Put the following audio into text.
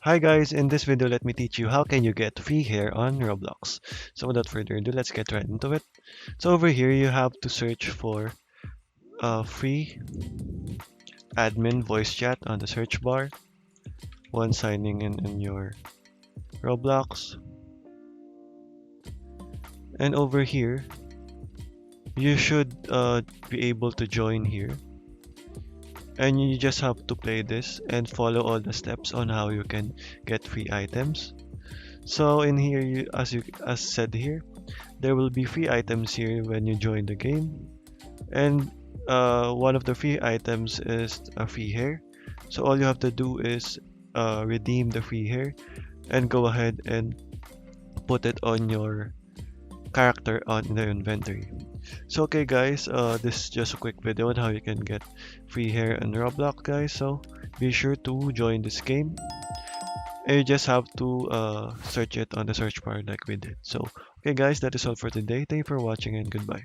Hi guys, in this video let me teach you how can you get free hair on Roblox. So without further ado, let's get right into it. So over here you have to search for free admin voice chat on the search bar when signing in your Roblox. And over here you should be able to join here. And you just have to play this and follow all the steps on how you can get free items. So in here, as said here, there will be free items here when you join the game, and one of the free items is a free hair. So all you have to do is redeem the free hair and go ahead and put it on your character on the inventory. So okay guys, this is just a quick video on how you can get free hair in Roblox guys. So be sure to join this game. And you just have to search it on the search bar like we did. So okay guys, that is all for today. Thank you for watching and goodbye.